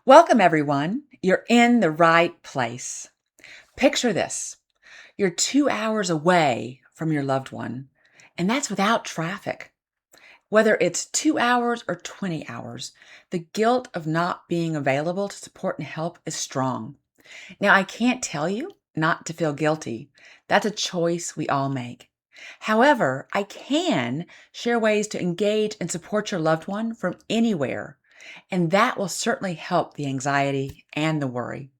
Welcome, everyone. You're in the right place. Picture this: you're 2 hours away from your loved one, and that's without traffic. Whether it's 2 hours or 20 hours, the guilt of not being available to support and help is strong. Now, I can't tell you not to feel guilty. That's a choice we all make. However, I can share ways to engage and support your loved one from anywhere, and that will certainly help the anxiety and the worry.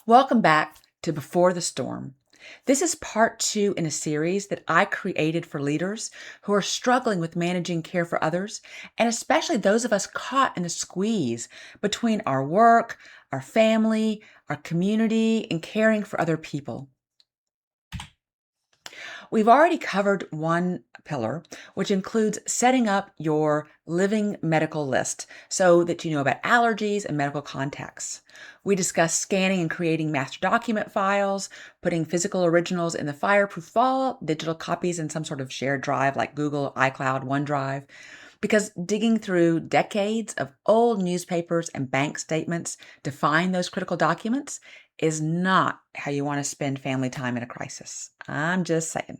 Welcome back to Before the Storm. This is part two in a series that I created for leaders who are struggling with managing care for others, and especially those of us caught in the squeeze between our work, our family, our community, and caring for other people. We've already covered one pillar, which includes setting up your living medical list so that you know about allergies and medical contacts. We discussed scanning and creating master document files, putting physical originals in the fireproof vault, digital copies in some sort of shared drive like Google, iCloud, OneDrive. Because digging through decades of old newspapers and bank statements to find those critical documents is not how you want to spend family time in a crisis. I'm just saying.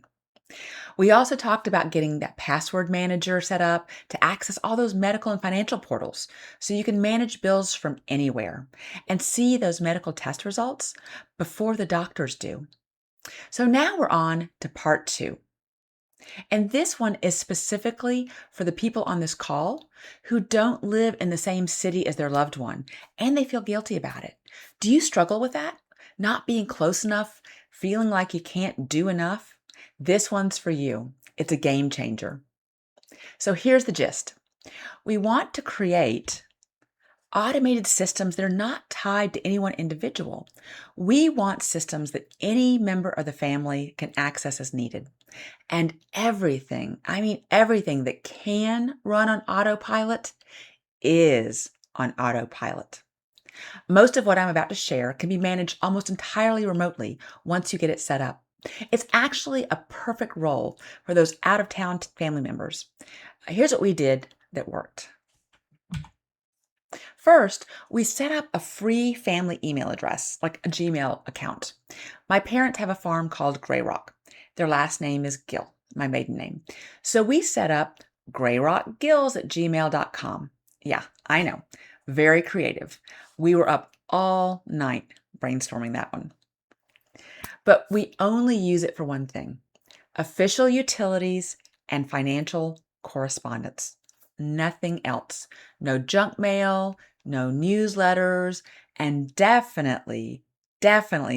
We also talked about getting that password manager set up to access all those medical and financial portals so you can manage bills from anywhere and see those medical test results before the doctors do. So now we're on to part two. And this one is specifically for the people on this call who don't live in the same city as their loved one and they feel guilty about it. Do you struggle with that? Not being close enough, feeling like you can't do enough? This one's for you. It's a game changer. So here's the gist. We want to create automated systems that are not tied to any one individual. We want systems that any member of the family can access as needed. And everything, I mean everything that can run on autopilot is on autopilot. Most of what I'm about to share can be managed almost entirely remotely once you get it set up. It's actually a perfect role for those out of town family members. Here's what we did that worked. First, we set up a free family email address, like a Gmail account. My parents have a farm called Grey Rock. Their last name is Gill, my maiden name. So we set up greyrockgills@gmail.com. Yeah, I know. Very creative. We were up all night brainstorming that one. But we only use it for one thing: official utilities and financial correspondence. Nothing else. No junk mail, no newsletters, and definitely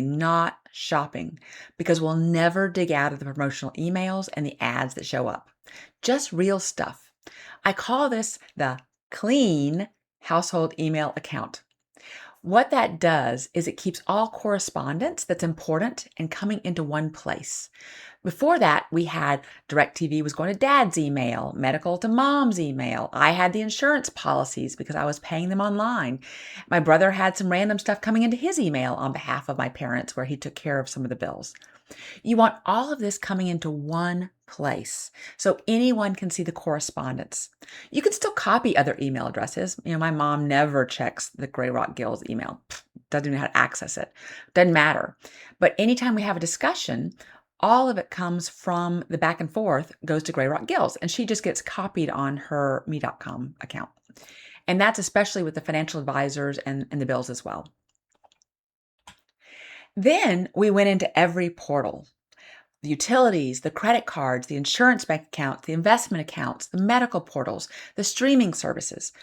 not shopping because we'll never dig out of the promotional emails and the ads that show up. Just real stuff. I call this the clean household email account. What that does is it keeps all correspondence that's important and coming into one place. Before that, we had DirecTV was going to dad's email, medical to mom's email. I had the insurance policies because I was paying them online. My brother had some random stuff coming into his email on behalf of my parents where he took care of some of the bills. You want all of this coming into one place so anyone can see the correspondence. You can still copy other email addresses. My mom never checks the Grey Rock Gills email. Doesn't know how to access it. Doesn't matter. But anytime we have a discussion, all of it comes from the back and forth, goes to Grey Rock Gills, and she just gets copied on her me.com account. And that's especially with the financial advisors and the bills as well. Then we went into every portal: the utilities, the credit cards, the insurance bank accounts, the investment accounts, the medical portals, the streaming services.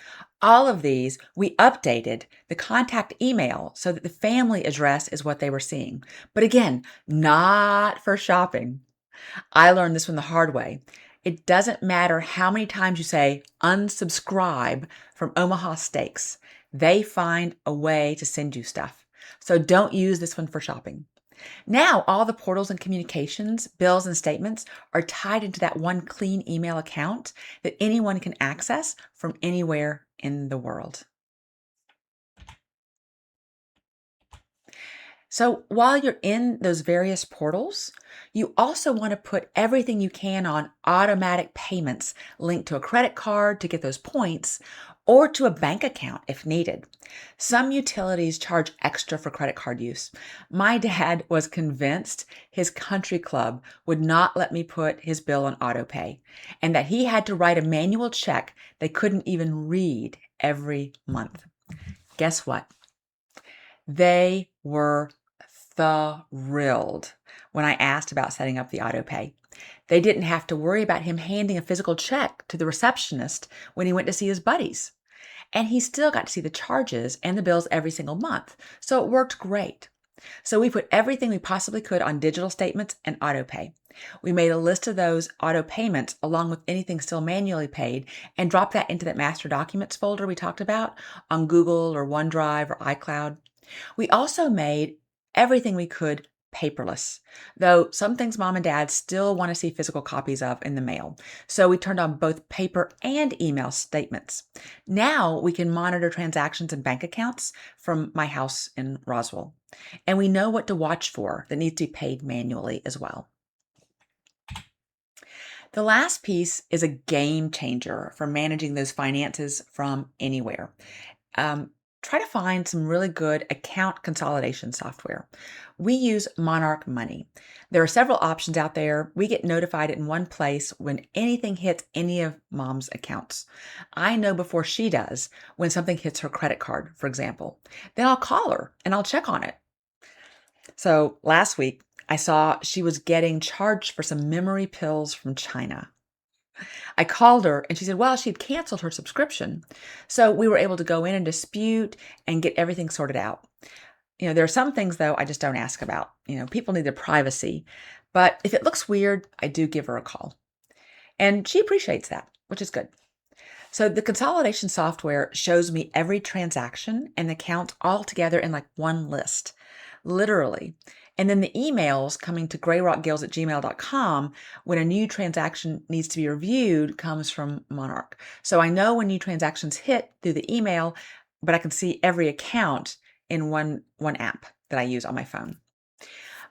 All of these, we updated the contact email so that the family address is what they were seeing. But again, not for shopping. I learned this one the hard way. It doesn't matter how many times you say unsubscribe from Omaha Steaks. They find a way to send you stuff. So don't use this one for shopping. Now, all the portals and communications, bills and statements are tied into that one clean email account that anyone can access from anywhere in the world. So while you're in those various portals, you also want to put everything you can on automatic payments linked to a credit card to get those points, or to a bank account if needed. Some utilities charge extra for credit card use. My dad was convinced his country club would not let me put his bill on auto pay and that he had to write a manual check they couldn't even read every month. Guess what? They were thrilled when I asked about setting up the auto pay. They didn't have to worry about him handing a physical check to the receptionist when he went to see his buddies. And he still got to see the charges and the bills every single month. So it worked great. So we put everything we possibly could on digital statements and auto pay. We made a list of those auto payments along with anything still manually paid and dropped that into that master documents folder we talked about on Google or OneDrive or iCloud. We also made everything we could paperless, though some things mom and dad still want to see physical copies of in the mail. So we turned on both paper and email statements. Now we can monitor transactions and bank accounts from my house in Roswell. And we know what to watch for that needs to be paid manually as well. The last piece is a game changer for managing those finances from anywhere. Try to find some really good account consolidation software. We use Monarch Money. There are several options out there. We get notified in one place when anything hits any of mom's accounts. I know before she does when something hits her credit card, for example. Then I'll call her and I'll check on it. So last week, I saw she was getting charged for some memory pills from China. I called her and she said, well, she'd canceled her subscription. So we were able to go in and dispute and get everything sorted out. There are some things, though, I just don't ask about. People need their privacy. But if it looks weird, I do give her a call. And she appreciates that, which is good. So the consolidation software shows me every transaction and the count all together in like one list, literally. And then the emails coming to grayrockgills@gmail.com when a new transaction needs to be reviewed comes from Monarch. So I know when new transactions hit through the email, but I can see every account in one app that I use on my phone.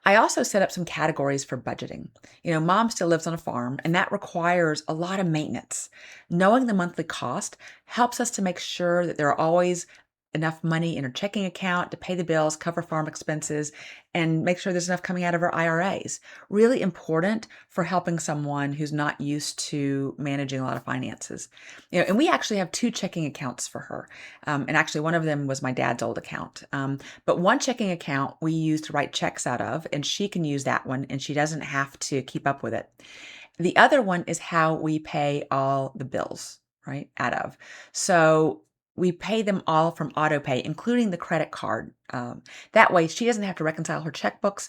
I also set up some categories for budgeting. Mom still lives on a farm, and that requires a lot of maintenance. Knowing the monthly cost helps us to make sure that there are always enough money in her checking account to pay the bills, cover farm expenses, and make sure there's enough coming out of her IRAs. Really important for helping someone who's not used to managing a lot of finances. And we actually have two checking accounts for her. And actually one of them was my dad's old account. But one checking account we use to write checks out of, and she can use that one and she doesn't have to keep up with it. The other one is how we pay all the bills, right, out of. So we pay them all from autopay, including the credit card. That way, she doesn't have to reconcile her checkbooks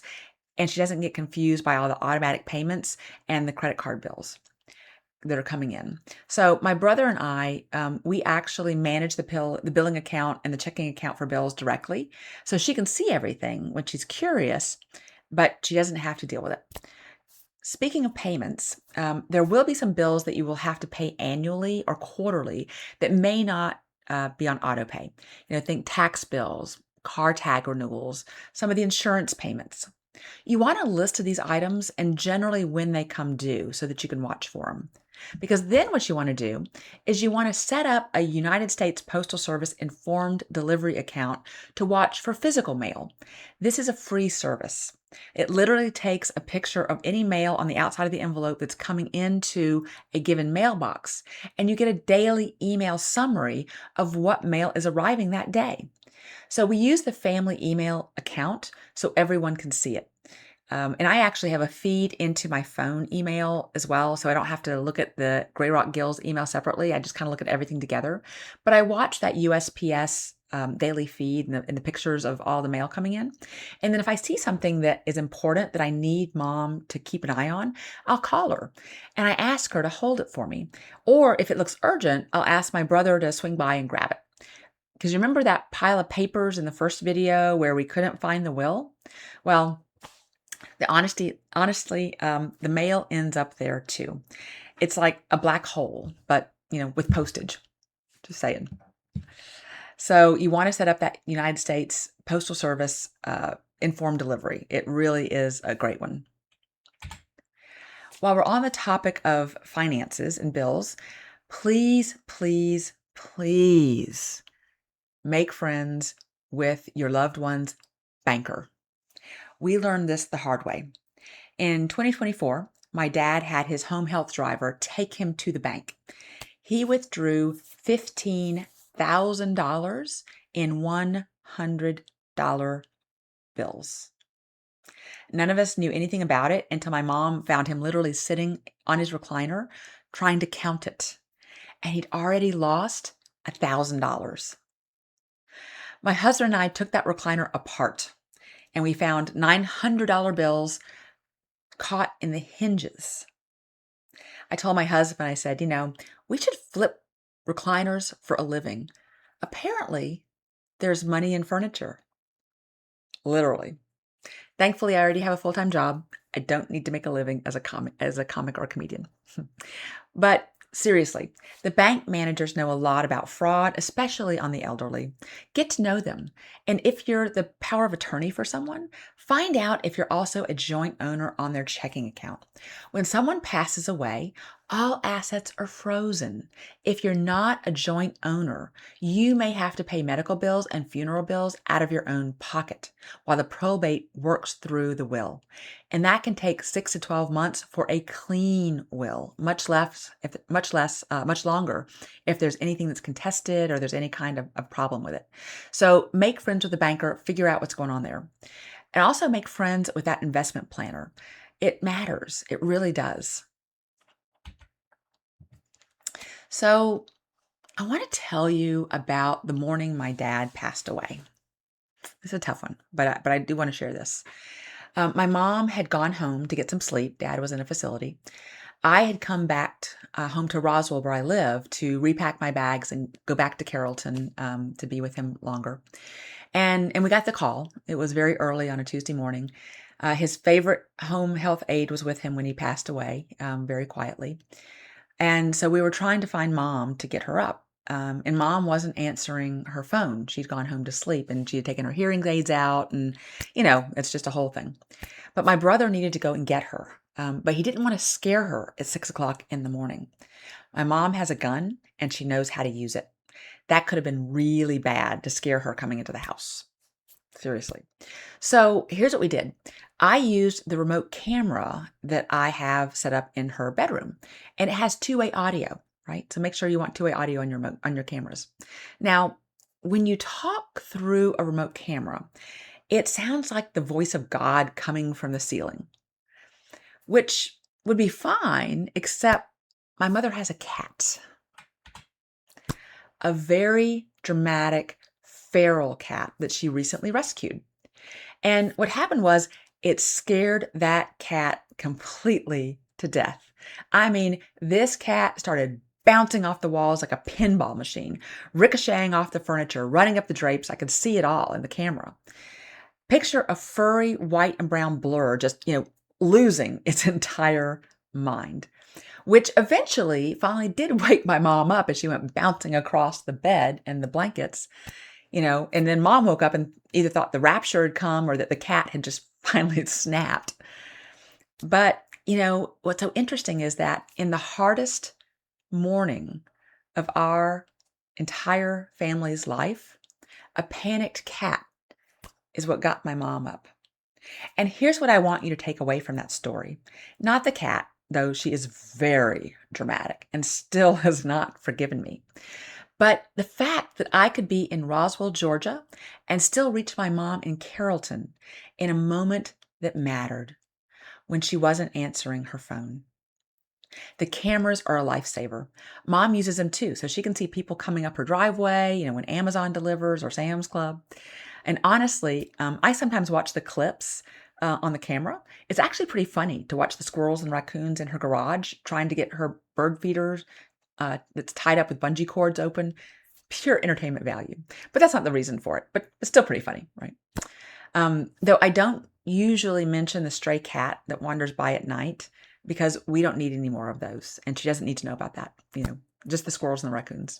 and she doesn't get confused by all the automatic payments and the credit card bills that are coming in. So my brother and I, we actually manage the billing account and the checking account for bills directly. So she can see everything when she's curious, but she doesn't have to deal with it. Speaking of payments, there will be some bills that you will have to pay annually or quarterly that may not be on auto pay. Think tax bills, car tag renewals, some of the insurance payments. You want a list of these items and generally when they come due so that you can watch for them. Because then what you want to do is you want to set up a United States Postal Service informed delivery account to watch for physical mail. This is a free service. It literally takes a picture of any mail on the outside of the envelope that's coming into a given mailbox, and you get a daily email summary of what mail is arriving that day. So we use the family email account so everyone can see it. And I actually have a feed into my phone email as well, so I don't have to look at the Grey Rock Gills email separately. I just kind of look at everything together. But I watch that USPS daily feed and the pictures of all the mail coming in. And then if I see something that is important that I need mom to keep an eye on, I'll call her and I ask her to hold it for me. Or if it looks urgent, I'll ask my brother to swing by and grab it. Because you remember that pile of papers in the first video where we couldn't find the will? Well, honestly, the mail ends up there too. It's like a black hole, but with postage. Just saying. So you want to set up that United States Postal Service informed delivery. It really is a great one. While we're on the topic of finances and bills, please, please, please make friends with your loved one's banker. We learned this the hard way. In 2024, my dad had his home health driver take him to the bank. He withdrew $15,000 in $100 bills. None of us knew anything about it until my mom found him literally sitting on his recliner trying to count it. And he'd already lost $1,000. My husband and I took that recliner apart and we found $900 bills caught in the hinges. I told my husband, I said, we should flip recliners for a living. Apparently, there's money in furniture. Literally. Thankfully, I already have a full-time job. I don't need to make a living as a comic or a comedian. But seriously, the bank managers know a lot about fraud, especially on the elderly. Get to know them. And if you're the power of attorney for someone, find out if you're also a joint owner on their checking account. When someone passes away, all assets are frozen. If you're not a joint owner, you may have to pay medical bills and funeral bills out of your own pocket while the probate works through the will. And that can take 6 to 12 months for a clean will, much longer if there's anything that's contested or there's any kind of problem with it. So make friends with the banker, figure out what's going on there. And also make friends with that investment planner. It matters. It really does. So I want to tell you about the morning my dad passed away. It's a tough one, but I do want to share this. My mom had gone home to get some sleep. Dad was in a facility. I had come back home to Roswell, where I live, to repack my bags and go back to Carrollton to be with him longer. And we got the call. It was very early on a Tuesday morning. His favorite home health aide was with him when he passed away, very quietly. And so we were trying to find Mom to get her up. And Mom wasn't answering her phone. She'd gone home to sleep and she had taken her hearing aids out. And, it's just a whole thing. But my brother needed to go and get her. But he didn't want to scare her at 6 o'clock in the morning. My mom has a gun and she knows how to use it. That could have been really bad to scare her coming into the house. Seriously. So here's what we did. I used the remote camera that I have set up in her bedroom, and it has two-way audio, right? So make sure you want two-way audio on your cameras. Now, when you talk through a remote camera, it sounds like the voice of God coming from the ceiling, which would be fine, except my mother has a cat, a very dramatic feral cat that she recently rescued. And what happened was it scared that cat completely to death. I mean, this cat started bouncing off the walls like a pinball machine, ricocheting off the furniture, running up the drapes. I could see it all in the camera. Picture a furry white and brown blur just, losing its entire mind, which eventually finally did wake my mom up as she went bouncing across the bed and the blankets. And then Mom woke up and either thought the rapture had come or that the cat had just finally snapped. But, what's so interesting is that in the hardest morning of our entire family's life, a panicked cat is what got my mom up. And here's what I want you to take away from that story. Not the cat, though she is very dramatic and still has not forgiven me. But the fact that I could be in Roswell, Georgia, and still reach my mom in Carrollton in a moment that mattered when she wasn't answering her phone. The cameras are a lifesaver. Mom uses them too, so she can see people coming up her driveway, when Amazon delivers or Sam's Club. And honestly, I sometimes watch the clips on the camera. It's actually pretty funny to watch the squirrels and raccoons in her garage trying to get her bird feeders that's tied up with bungee cords open. Pure entertainment value. But that's not the reason for it, but it's still pretty funny, right? Though I don't usually mention the stray cat that wanders by at night because we don't need any more of those. And she doesn't need to know about that, just the squirrels and the raccoons.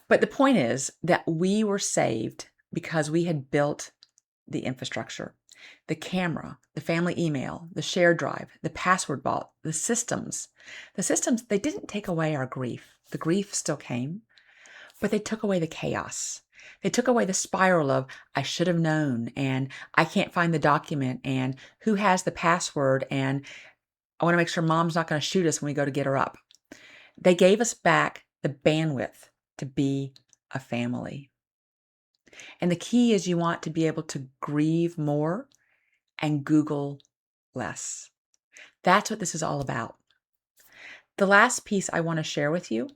But the point is that we were saved because we had built the infrastructure, the camera, the family email, the shared drive, the password vault, the systems. The systems, they didn't take away our grief. The grief still came, but they took away the chaos. They took away the spiral of, I should have known, and I can't find the document, and who has the password, and I want to make sure mom's not going to shoot us when we go to get her up. They gave us back the bandwidth to be a family. And the key is you want to be able to grieve more and Google less. That's what this is all about. The last piece I want to share with you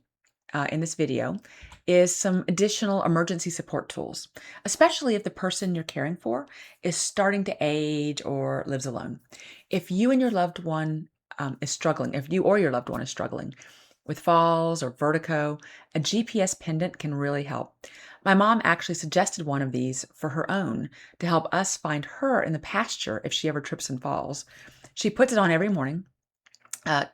in this video is some additional emergency support tools, especially if the person you're caring for is starting to age or lives alone. If you and your loved one is struggling, if you or your loved one is struggling with falls or vertigo, a GPS pendant can really help. My mom actually suggested one of these for her own to help us find her in the pasture if she ever trips and falls. She puts it on every morning.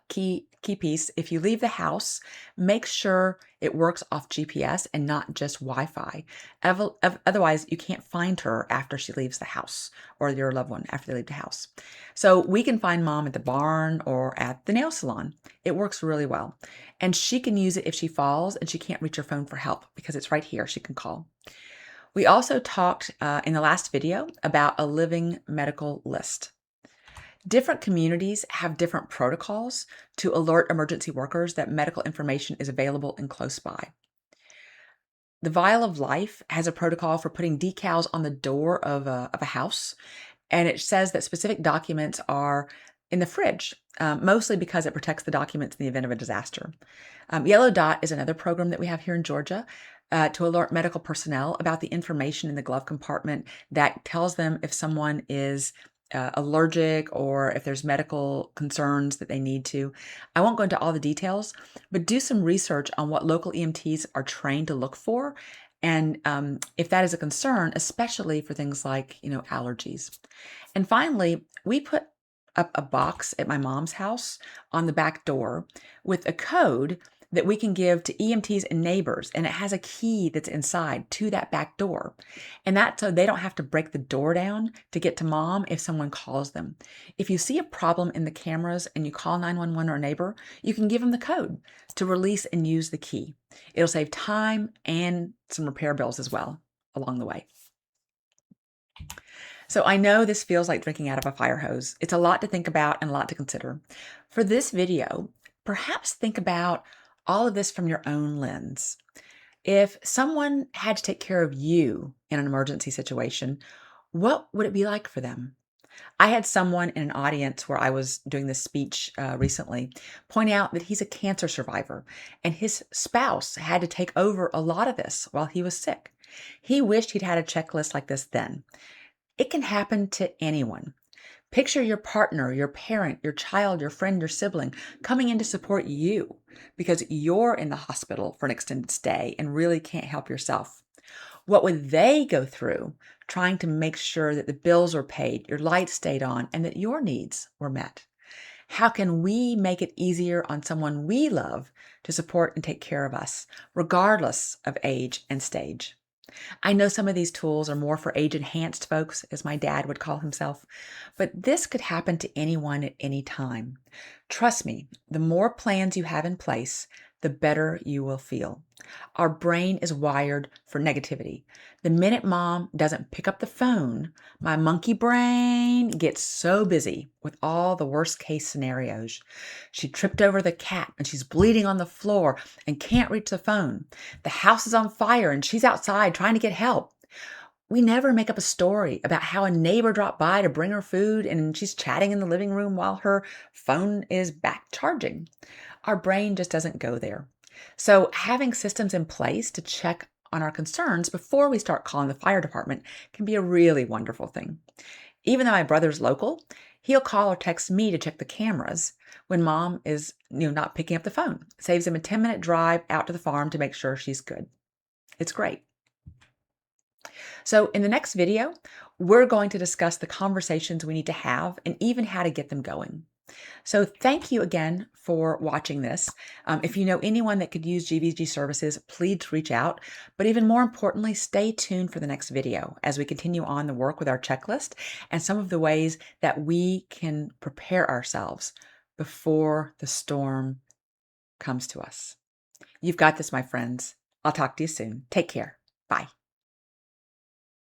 Key piece, if you leave the house, make sure it works off GPS and not just Wi-Fi. Otherwise, you can't find her after she leaves the house, or your loved one after they leave the house. So we can find mom at the barn or at the nail salon. It works really well. And she can use it if she falls and she can't reach her phone for help because it's right here. She can call. We also talked in the last video about a living medical list. Different communities have different protocols to alert emergency workers that medical information is available and close by. The Vial of Life has a protocol for putting decals on the door of a house, and it says that specific documents are in the fridge, mostly because it protects the documents in the event of a disaster. Yellow Dot is another program that we have here in Georgia to alert medical personnel about the information in the glove compartment that tells them if someone is allergic or if there's medical concerns that they need to. I won't go into all the details, but do some research on what local EMTs are trained to look for. And if that is a concern, especially for things like, allergies. And finally, we put up a box at my mom's house on the back door with a code that we can give to EMTs and neighbors, and it has a key that's inside to that back door. And that's so they don't have to break the door down to get to mom if someone calls them. If you see a problem in the cameras and you call 911 or a neighbor, you can give them the code to release and use the key. It'll save time and some repair bills as well along the way. So I know this feels like drinking out of a fire hose. It's a lot to think about and a lot to consider. For this video, perhaps think about all of this from your own lens. If someone had to take care of you in an emergency situation, what would it be like for them? I had someone in an audience where I was doing this speech recently point out that he's a cancer survivor and his spouse had to take over a lot of this while he was sick. He wished he'd had a checklist like this then. It can happen to anyone. Picture your partner, your parent, your child, your friend, your sibling coming in to support you because you're in the hospital for an extended stay and really can't help yourself. What would they go through trying to make sure that the bills were paid, your lights stayed on, and that your needs were met? How can we make it easier on someone we love to support and take care of us, regardless of age and stage? I know some of these tools are more for age-enhanced folks, as my dad would call himself, but this could happen to anyone at any time. Trust me, the more plans you have in place, the better you will feel. Our brain is wired for negativity. The minute mom doesn't pick up the phone, my monkey brain gets so busy with all the worst case scenarios. She tripped over the cat and she's bleeding on the floor and can't reach the phone. The house is on fire and she's outside trying to get help. We never make up a story about how a neighbor dropped by to bring her food and she's chatting in the living room while her phone is back charging. Our brain just doesn't go there. So having systems in place to check on our concerns before we start calling the fire department can be a really wonderful thing. Even though my brother's local, he'll call or text me to check the cameras when mom is not picking up the phone. It saves him a 10-minute drive out to the farm to make sure she's good. It's great. So in the next video, we're going to discuss the conversations we need to have and even how to get them going. So thank you again for watching this. If you know anyone that could use GVG services, please reach out. But even more importantly, stay tuned for the next video as we continue on the work with our checklist and some of the ways that we can prepare ourselves before the storm comes to us. You've got this, my friends. I'll talk to you soon. Take care. Bye.